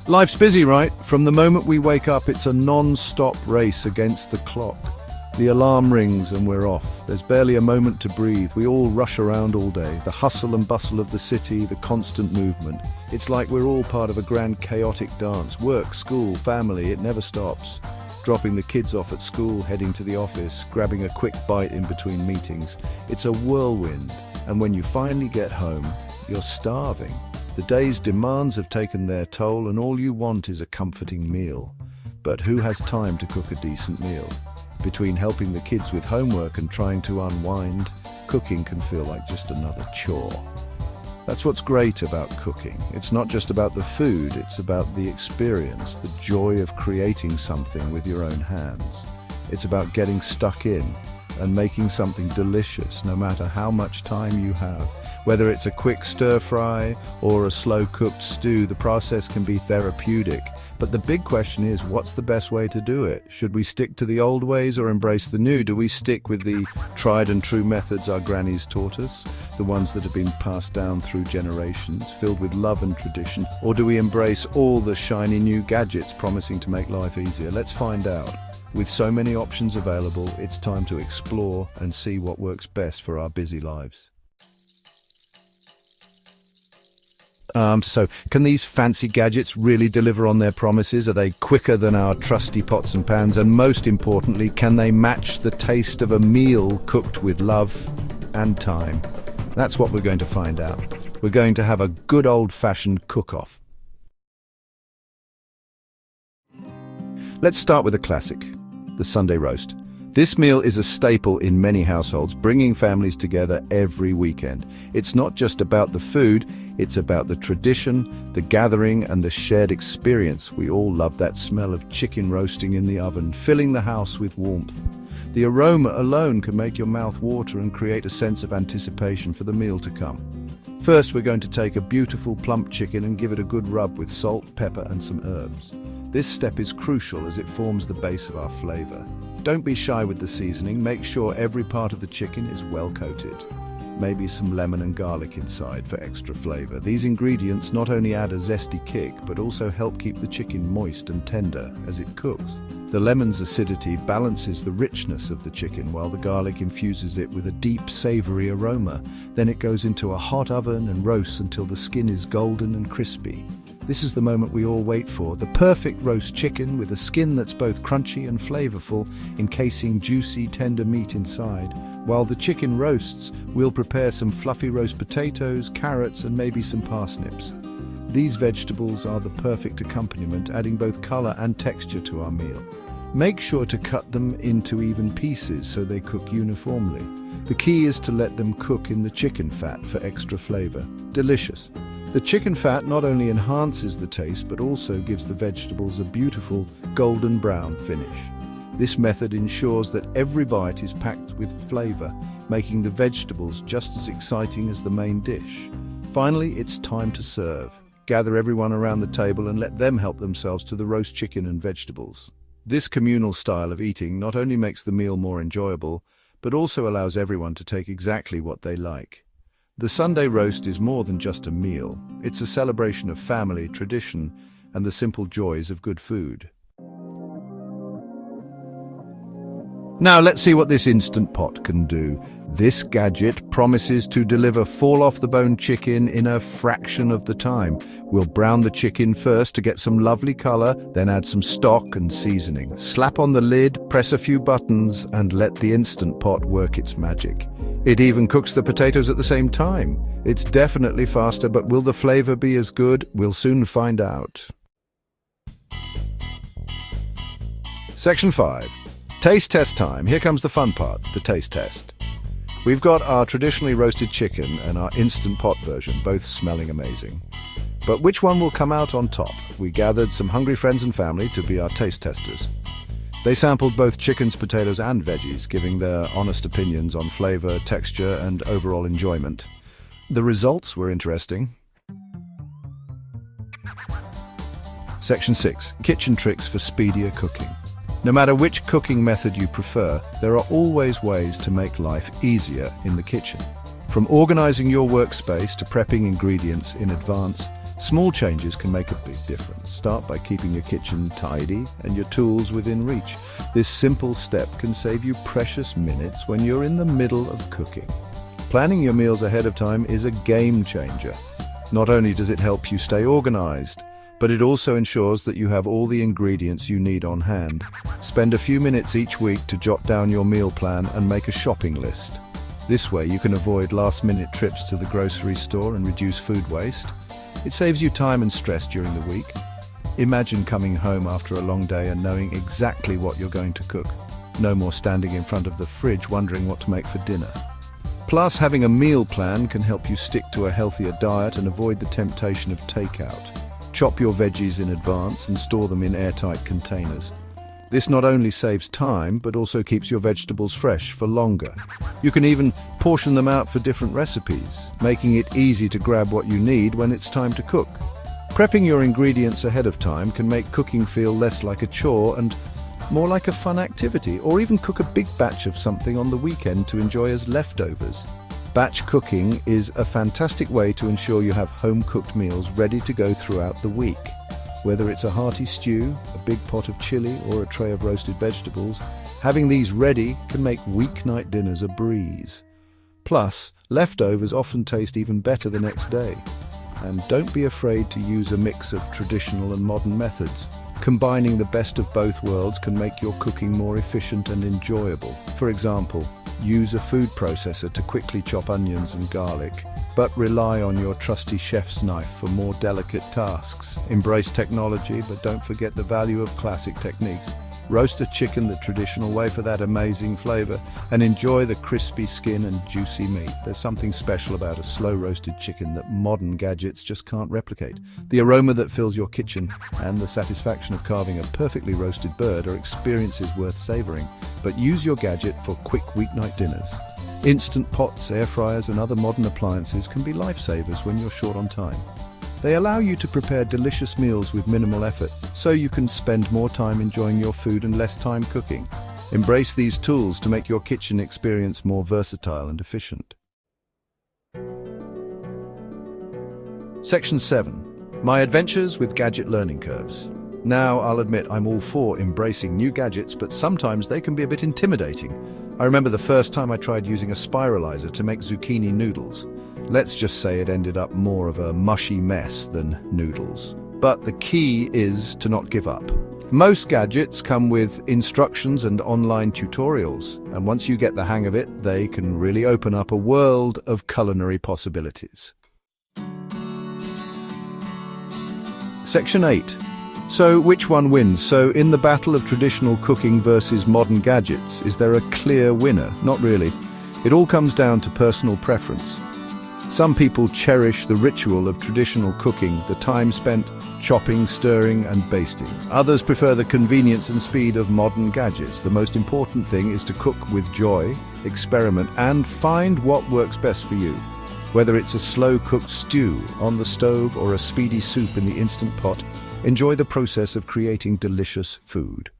Life's busy, right? From the moment we wake up, it's a non-stop race against the clock. The alarm rings and we're off. There's barely a moment to breathe. We all rush around all day. The hustle and bustle of the city, the constant movement. It's like we're all part of a grand chaotic dance. Work, school, family, it never stops. Dropping the kids off at school, heading to the office, grabbing a quick bite in between meetings. It's a whirlwind. And when you finally get home, you're starving. The day's demands have taken their toll and all you want is a comforting meal. But who has time to cook a decent meal? Between helping the kids with homework and trying to unwind, cooking can feel like just another chore. That's what's great about cooking. It's not just about the food, it's about the experience, the joy of creating something with your own hands. It's about getting stuck in and making something delicious no matter how much time you have. Whether it's a quick stir-fry or a slow-cooked stew, the process can be therapeutic. But the big question is, what's the best way to do it? Should we stick to the old ways or embrace the new? Do we stick with the tried and true methods our grannies taught us, the ones that have been passed down through generations, filled with love and tradition? Or do we embrace all the shiny new gadgets promising to make life easier? Let's find out. With so many options available, it's time to explore and see what works best for our busy lives. So can these fancy gadgets really deliver on their promises? Are they quicker than our trusty pots and pans? And most importantly, can they match the taste of a meal cooked with love and time? That's what we're going to find out. We're going to have a good old-fashioned cook-off. Let's start with a classic, the Sunday roast. This meal is a staple in many households, bringing families together every weekend. It's not just about the food, it's about the tradition, the gathering, and the shared experience. We all love that smell of chicken roasting in the oven, filling the house with warmth. The aroma alone can make your mouth water and create a sense of anticipation for the meal to come. First, we're going to take a beautiful plump chicken and give it a good rub with salt, pepper, and some herbs. This step is crucial as it forms the base of our flavor. Don't be shy with the seasoning. Make sure every part of the chicken is well coated. Maybe some lemon and garlic inside for extra flavor. These ingredients not only add a zesty kick, but also help keep the chicken moist and tender as it cooks. The lemon's acidity balances the richness of the chicken, while the garlic infuses it with a deep, savory aroma. Then it goes into a hot oven and roasts until the skin is golden and crispy. This is the moment we all wait for, the perfect roast chicken with a skin that's both crunchy and flavorful, encasing juicy, tender meat inside. While the chicken roasts, we'll prepare some fluffy roast potatoes, carrots, and maybe some parsnips. These vegetables are the perfect accompaniment, adding both color and texture to our meal. Make sure to cut them into even pieces so they cook uniformly. The key is to let them cook in the chicken fat for extra flavor. Delicious. The chicken fat not only enhances the taste, but also gives the vegetables a beautiful golden brown finish. This method ensures that every bite is packed with flavor, making the vegetables just as exciting as the main dish. Finally, it's time to serve. Gather everyone around the table and let them help themselves to the roast chicken and vegetables. This communal style of eating not only makes the meal more enjoyable, but also allows everyone to take exactly what they like. The Sunday roast is more than just a meal. It's a celebration of family, tradition, and the simple joys of good food. Now let's see what this Instant Pot can do. This gadget promises to deliver fall-off-the-bone chicken in a fraction of the time. We'll brown the chicken first to get some lovely color, then add some stock and seasoning. Slap on the lid, press a few buttons, and let the Instant Pot work its magic. It even cooks the potatoes at the same time. It's definitely faster, but will the flavor be as good? We'll soon find out. Section 5. Taste test time. Here comes the fun part, the taste test. We've got our traditionally roasted chicken and our Instant Pot version, both smelling amazing. But which one will come out on top? We gathered some hungry friends and family to be our taste testers. They sampled both chickens, potatoes, and veggies, giving their honest opinions on flavor, texture, and overall enjoyment. The results were interesting. Section 6. Kitchen tricks for speedier cooking. No matter which cooking method you prefer, there are always ways to make life easier in the kitchen. From organizing your workspace to prepping ingredients in advance, Small changes can make a big difference. Start by keeping your kitchen tidy and your tools within reach. This simple step can save you precious minutes when you're in the middle of cooking. Planning your meals ahead of time is a game changer. Not only does it help you stay organized, but it also ensures that you have all the ingredients you need on hand. Spend a few minutes each week to jot down your meal plan and make a shopping list. This way you can avoid last-minute trips to the grocery store and reduce food waste. It saves you time and stress during the week. Imagine coming home after a long day and knowing exactly what you're going to cook. No more standing in front of the fridge wondering what to make for dinner. Plus, having a meal plan can help you stick to a healthier diet and avoid the temptation of takeout. Chop your veggies in advance and store them in airtight containers. This not only saves time, but also keeps your vegetables fresh for longer. You can even portion them out for different recipes, making it easy to grab what you need when it's time to cook. Prepping your ingredients ahead of time can make cooking feel less like a chore and more like a fun activity, or even cook a big batch of something on the weekend to enjoy as leftovers. Batch cooking is a fantastic way to ensure you have home-cooked meals ready to go throughout the week. Whether it's a hearty stew, a big pot of chili, or a tray of roasted vegetables, having these ready can make weeknight dinners a breeze. Plus, leftovers often taste even better the next day. And don't be afraid to use a mix of traditional and modern methods. Combining the best of both worlds can make your cooking more efficient and enjoyable. For example, use a food processor to quickly chop onions and garlic, but rely on your trusty chef's knife for more delicate tasks. Embrace technology, but don't forget the value of classic techniques. Roast a chicken the traditional way for that amazing flavor, and enjoy the crispy skin and juicy meat. There's something special about a slow-roasted chicken that modern gadgets just can't replicate. The aroma that fills your kitchen and the satisfaction of carving a perfectly roasted bird are experiences worth savoring. But use your gadget for quick weeknight dinners. Instant pots, air fryers, and other modern appliances can be lifesavers when you're short on time. They allow you to prepare delicious meals with minimal effort, so you can spend more time enjoying your food and less time cooking. Embrace these tools to make your kitchen experience more versatile and efficient. Section 7. My adventures with gadget learning curves. Now, I'll admit I'm all for embracing new gadgets, but sometimes they can be a bit intimidating. I remember the first time I tried using a spiralizer to make zucchini noodles. Let's just say it ended up more of a mushy mess than noodles. But the key is to not give up. Most gadgets come with instructions and online tutorials, and once you get the hang of it, they can really open up a world of culinary possibilities. Section 8. So which one wins? So in the battle of traditional cooking versus modern gadgets, is there a clear winner? Not really. It all comes down to personal preference. Some people cherish the ritual of traditional cooking, the time spent chopping, stirring, and basting. Others prefer the convenience and speed of modern gadgets. The most important thing is to cook with joy, experiment, and find what works best for you. Whether it's a slow-cooked stew on the stove or a speedy soup in the Instant Pot, enjoy the process of creating delicious food.